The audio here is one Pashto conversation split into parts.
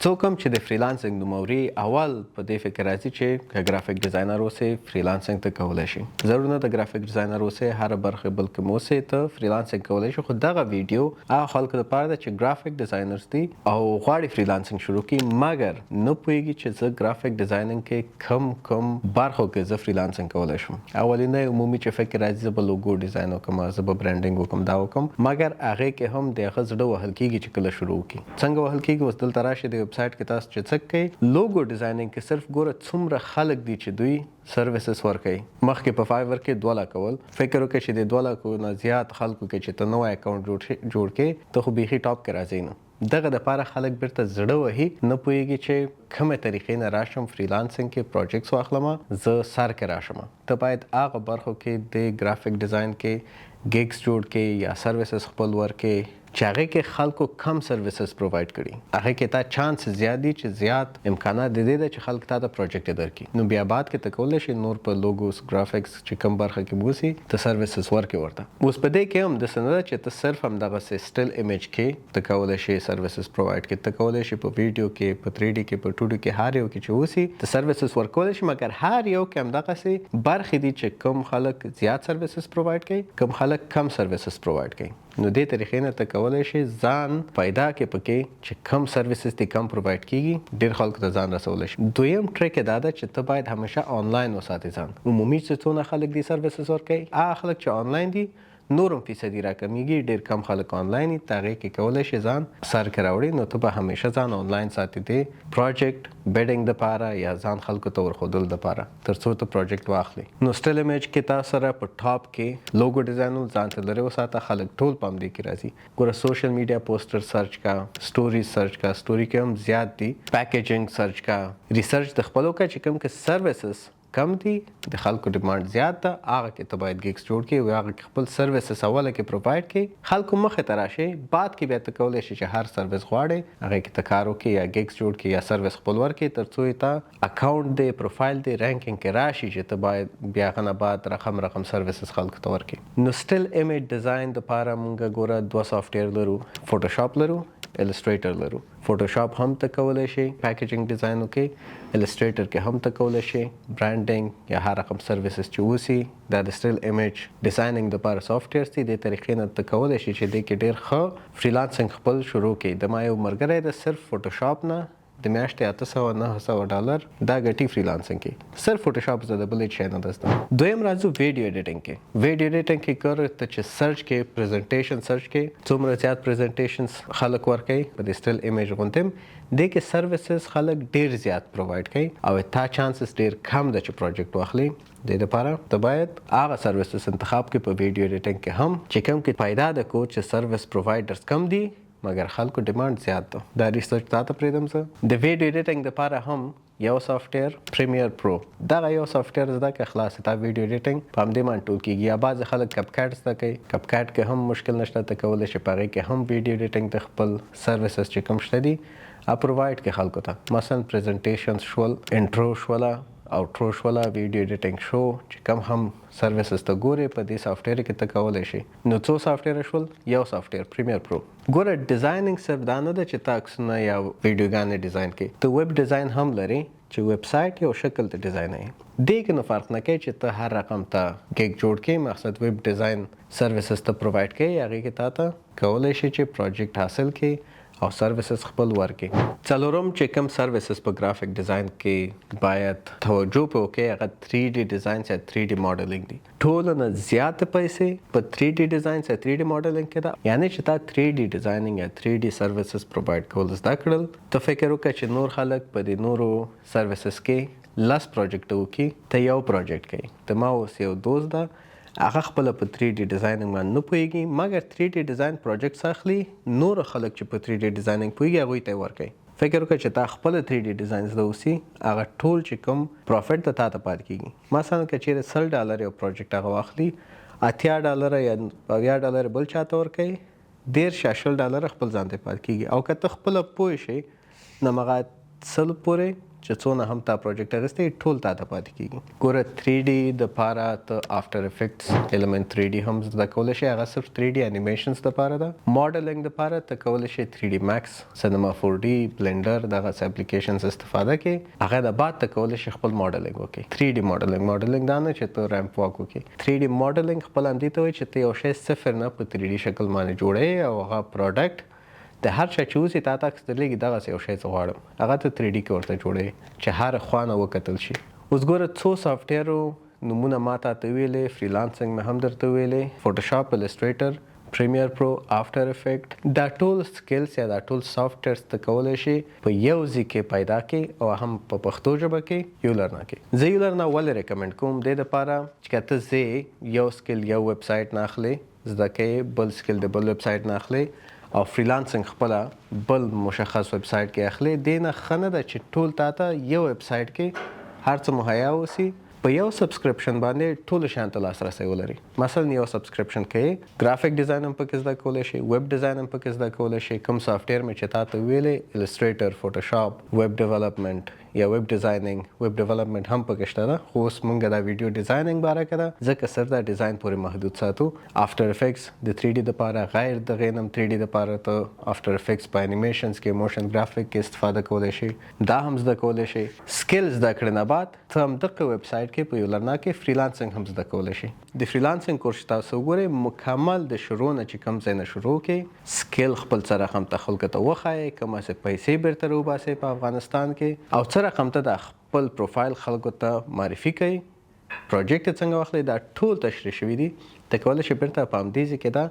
څوک هم چې د فریلانسنګ نوم اوري اول په دې فکر راځي چې که ګرافیک ډیزاینر اوسې فریلانسنګ ته کولی شي. ضرور نه د ګرافیک ډیزاینر اوسې، هره برخه بل کې اوسې ته فریلانسنګ کولی شي. خو دغه ویډیو هغه خلکو لپاره ده چې ګرافیک ډیزاینرز دي او غواړي فریلانسنګ شروع کړي مګر نه پوهېږي چې زه ګرافیک ډیزایننګ کې کوم برخو کې زه فریلانسنګ کولی شم. اولینی عمومي چې فکر راځي زه به لوګو ډیزاین وکړم، زه به برانډینګ وکړم، دا وکړم، مګر هغې کې هم د هغه زړه وهل کېږي چې کله شروع وکړي. څنګه وهل کېږي؟ اوس دلته راشئ د ویب سایټ کې تاسو چې څه کوئ لوګو ډیزایننګ کې صرف ګوره څومره خلک دي چې دوی سروسز ورکوي. مخکې په فایور کې 2 لکه ول، فکر وکړئ چې د 2 لکو نه زیات خلکو کې چې ته نوی اکاونټ جوړ کړې ته خو بیخي ټاپ کې راځئ نه. دغه دپاره خلک بیرته زړه وهي، نه پوهېږي چې کومې طریقې نه راشم فریلانسنګ کې پروجیکټس واخلم، زه سر کې راشم. ته باید هغه برخو کې د ګرافیک ډیزاین کې ګیګز جوړ کړې یا سروسز خپل ورکړې چې هغې کې خلکو کم سروسز پرووایډ کړي. هغې کې تا چانس زیات دي چې زیات امکانات د دې ده چې خلک تا ته پروجیکټ درکړي. نو بیا بعد کې ته کولی شي نور په لوګوس ګرافیکس چې کوم برخه کې بوسي ته سروسز ورکړي ورته. اوس په دې کې هم داسې نه ده چې ته صرف همدغسې سټل ایمیج کې ته کولی شي سروسز پرووایډ کړي. ته کولی شي په ویډیو کې، په 3D کې، په 2D کې، هر یو کې چې اوسي ته سروسز ورکولی شي، مګر هر یو کې همدغسې برخې دي چې کوم خلک زیات سروسز پرووایډ کوي، کوم خلک کم سروسز پرووایډ کوي. نو دې طریقې نه ته کولی شي ځان پیدا کړې پکې چې کم سروسز دې کم پرووایډ کېږي، ډېر خلکو ته ځان رسولی شي. دویم ټریک یې دا ده چې ته باید همیشه آنلاین وساتې ځان. عمومي چې څونه خلک دي سروسز ورکوي، هغه خلک چې آنلاین دي نورم فیصدي راکمیږي، ډېر کم خلک آنلاین دي، ته هغې کې کولی شي ځان سر کې راوړي. نو ته به همیشه ځان آنلاین ساتې د پروجیکټ بیډینګ دپاره یا ځان خلکو ته ورښودلو دپاره تر څو ته پروجیکټ واخلي. نو سټل ایمیج کې تا سره په ټاپ کې لوګو ډیزاینو ځان ته لرې وساته، خلک ټول په همدې کې راځي. ګوره سوشل میډیا پوسټر سرچ کا، سټوریز سرچ کا، سټوري کې هم زیات دي، پیکیجنګ سرچ کا، ریسرچ د خپلو کا چې کوم کې سروسز کم دي د خلکو ډیمانډ زیات ده، هغه کې ته باید ګیګز جوړ کړې او هغه کې خپل سروسز اوله کې پرووایډ کړې. خلکو مخې ته راشي، بعد کې بیا ته کولی شي چې هر سروس غواړې هغې کې ته کار وکړې یا ګیګز جوړ کړې یا سروس خپل ورکړې تر څو یې ته اکاونټ دی، پروفایل دی، رینکینګ کې راشي چې ته باید بیا هغه نه بعد رقم سروسز خلکو ته ورکړې. نو سټل ایمیج ډیزاین دپاره مونږ ګوره 2 سافټویر لرو، فوټوشاپ لرو، السټریټر لرو. فوټوشاپ هم ته کولی شي پیکیجنګ ډیزاین وکړي، السټریټر کې هم ته کولی شي برانډینګ یا هر رقم سروسز چې اوسي دا د سټل ایمیج ډیزایننګ دپاره سافټویرز دي. دې طریقې نه ته کولی شي چې دې کې ډېر ښه فریلانسنګ خپل شروع کړي. د ما یو ملګری د صرف فوټوشاپ نه د میاشتې $800-900 دا ګټي فریلانسنګ کې، صرف فوټوشاپ زه د بل هیڅ شی نه ده زده. دویم راځو ویډیو ایډیټنګ کې. ویډیو ایډیټنګ کې کار ته چې سرچ کې پریزنټیشن سرچ کې څومره زیات پریزنټیشنز خلک ورکوي په دې سټل ایمیج غوندې دې کې سروسز خلک ډېر زیات پرووایډ کوي او تا چانسز ډېر کم ده چې پروجیکټ واخلي. دې دپاره ته باید هغه سروسز انتخاب کړې په ویډیو ایډیټنګ کې هم چې کوم کې پیدا ده کو چې سروس پرووایډرز کم دي مګر خلکو ډیمانډ زیات ده. دا ریسرچ تا ته پرېږدم زه. د ویډیو ایډیټنګ دپاره هم یو سافټویر پریمیر پرو، دغه یو سافټویر زده کړه خلاص تا ویډیو ایډیټنګ په همدې باندې ټول کېږي. یا بعضې خلک کپ کټ زده کوي، کپ کټ کې هم مشکل نشته، ته کولی شي په هغې کې هم ویډیو ایډیټنګ د خپل سروسز چې کوم شته دي پرووایډ کړي خلکو ته. مثلا پریزنټیشنز شول، انټرو شوله، آوټرو شوله، ویډیو ایډیټنګ شو چې کوم هم سروسز ته ګورې په دې سافټویر کې ته کولی شي. نو څو سافټویر شول؟ یو سافټویر پریمیر پرو. ګوره ډیزایننګ صرف دا نه ده چې ته عکسونه یا ویډیوګانې ډیزاین کړې، ته ویب ډیزاین هم لرې چې ویب سایټ یو شکل ته ډیزاینوي. دې کې نو فرق نه کوي چې ته هر رقم ته ګیګ جوړ کړې، مقصد ویب ډیزاین سروسز ته پرووایډ کړې، هغې کې تا ته کولی شي چې پروجیکټ حاصل کړې او سروسز خپل ورکړي. څلورم چې کوم سروسز په ګرافیک ډیزاین کې باید توجه پې وکړئ هغه 3D ډیزاینز یا 3D ماډلینګ دي. ټولو نه زیاتې پیسې په 3D ډیزاینز یا 3D ماډلینګ کې ده. یعنې چې تا 3D ډیزایننګ یا 3D سروسز پرووایډ کول زده کړل، ته فکر وکړه چې نور خلک په دې نورو سروسز کې 10 پروجیکټ وکړي، ته یو پروجیکټ کوي. ته ما اوس یو دوست ده هغه خپله په 3D ډیزایننګ باندې نه پوهېږي مګر 3D ډیزاین پروجیکټس اخلي، نور خلک چې په 3D ډیزایننګ پوهېږي هغوی ته یې ورکوي. فکر وکړه چې تا خپله 3D ډیزاین زده اوسي، هغه ټول چې کوم پروفیټ ده تا ته پاتې کېږي. مثلا که چیرې $100 یو پروجیکټ هغه واخلي، $80 یا $90 بل چاته ورکوي، $10-20 خپل ځان ته پاتې کېږي. او که ته خپله پوه شئ نو هغه 100 پورې چې څونه هم تا پروجیکټ اغستی ټول تا ته پاتې کیږي. ګوره 3D د پاره ته آفټر افیکټس ایلیمنٹ 3D هم زده کولی شي، هغه صرف 3D انیمیشنز دپاره ده. ماډلینګ دپاره ته کولی شي 3D ماکس، سینما 4D، بلینډر دغسې اپلیکیشنز استفاده کړي. هغه د بعد ته کولی شي خپل ماډلینګ وکړي. 3D ماډلینګ دا نه چې ته ریمپ واک وکړي. 3D ماډلینګ خپل همدې ته وایي چې ته یو شی صفر نه په 3D شکل باندې جوړوي او هغه پروډکټ د هر چا چې اوسي تا ته عکس درلېږي دغسې یو شی زه غواړم، هغه ته 3D کې ورته جوړوي چې هر خوا نه وکتل شي. اوس ګوره څو سافټویرو نومونه ما تا ته ویلې، فریلانسنګ مې هم درته ویلې، فوټوشاپ، السټریټر، پریمیر پرو، آفټر افیکټ، دا ټول سکلز یا دا ټول سافټویرز ته کولی شي په یو ځای کې پیدا کړي او هم په پښتو ژبه کې یولرنا کې. زه یولرنا ولې ریکمنډ کوم؟ دې دپاره چې که ته ځې یو سکل یو ویب سایټ نه اخلې زده کوې، بل سکل د بل ویب سایټ نه اخلې او فریلانسنګ خپله بل مشخص ویب سایټ کې اخلي، دې نه ښه نه ده چې ټول تا ته یو ویب سایټ کې هر څه مهیا اوسي، په یو سبسکرپشن باندې ټولو شیانو ته لاسرسی ولري. مثلا یو سبسکرپشن کې ګرافیک ډیزاین هم پکې زده کولی شي، ویب ډیزاین هم پکې زده کولی شي، کوم سافټویر مې چې تا ته ویلې السټریټر، فوټوشاپ، ویب ډیولپمنټ یا ویب ډیزایننګ، ویب ډیولپمنټ هم پکې شته ده، خو اوس مونږ دا ویډیو ډیزایننګ باره کې ده ځکه صرف دا ډیزاین پورې محدود ساتو. آفټر افیکټس د 3D دپاره، غیر د هغې نه هم 3D دپاره ته آفټر افیکټس په انیمیشنز کې، موشن ګرافیک کې استفاده کولی شي، دا هم زده کولی شي. سکل زده کړې نه بعد ته همدغه ویب سایټ کې په یولرنا کې فریلانسنګ هم زده کولی شي. د فریلانسنګ کورس چې تاسو وګورئ مکمل د شروع نه چې کوم ځای نه شروع کړئ، سکل خپل څه رقم ته خلکو ته وښایئ، کومه څه پیسې بیرته راوباسئ په افغانستان کې، او څه رقم ته د خپل پروفایل خلکو ته معرفي کوئ، پروجیکټ څنګه واخلئ، دا ټول تشریح شوي دي. ته کولی شي بیرته په همدې ځای کې دا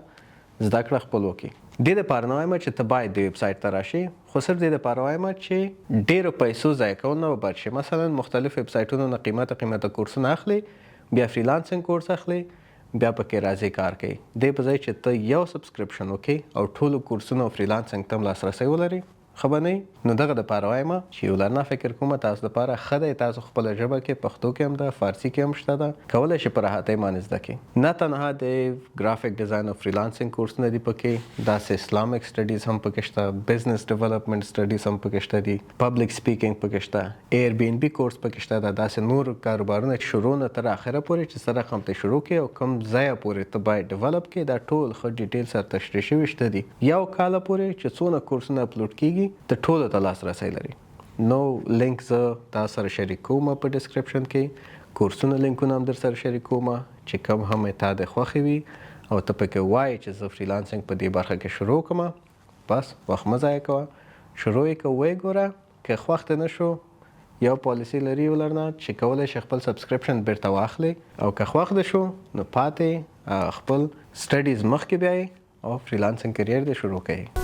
زده کړه خپل وکړي. دې دپاره نه وایم چې ته باید د ویب سایټ ته راشي، خو صرف دې دپاره وایم چې ډېرو پیسو ضایع کول نه به بد شي. مثلا مختلف ویب سایټونو نه قیمته کورسونه اخلي، بیا فریلانسنګ کورس اخلي، بیا پکې راځي کار کوي. دې په ځای چې ته یو سبسکرپشن وکړي او ټولو کورسونو او فریلانسنګ ته هم لاسرسی ولري، ښه به نه نو دغه دپاره وایم چې یولرنا فکر کومه تاسو دپاره ښه دی. تاسو خپله ژبه کې پښتو کې هم ده، فارسي کې هم شته ده، کولی شي په راحتۍ باندې زده کړي. نه تنها د ګرافیک ډیزاین او فریلانسنګ کورسونه دي پکې، داسې اسلامک سټډیز هم پکې شته، بزنس ډیولپمنټ سټډیز هم پکې شته دي، پبلک سپیکینګ پکې شته، ایر بی ان بي کورس پکې شته ده، داسې نور کاروبارونه چې شروع نه تر اخره پورې چې څه رقم ته شروع کړي او کوم ځایه پورې ته باید ډیولپ کړي، دا ټول ښه ډیټیل سره تشریح شوي شته دي. یو کاله پورې چې څونه کورسونه اپلوډ کیږي ته ټولو ته لاسرسی لري. نو لینک زه تاسو سره شریک کوم په ډسکرپشن کې، کورسونه لینکونه هم در سره شریک کوم چې کوم هم تا د خوښې وي او ته پکې وایې چې زه فریلانسنګ په دې برخه کې شروع کوم، بس وخت مه ضایع کوه، شروع یې کوه، ویې ګوره که خوښ نه شو یو پالیسي لري یولرنا چې کولی شي خپل سبسکرپشن بیرته واخلي، او که خوښ ده شو نو پاتې خپل سټډیز مخکې بیایي او فریلانسنګ کریر دې شروع کوي.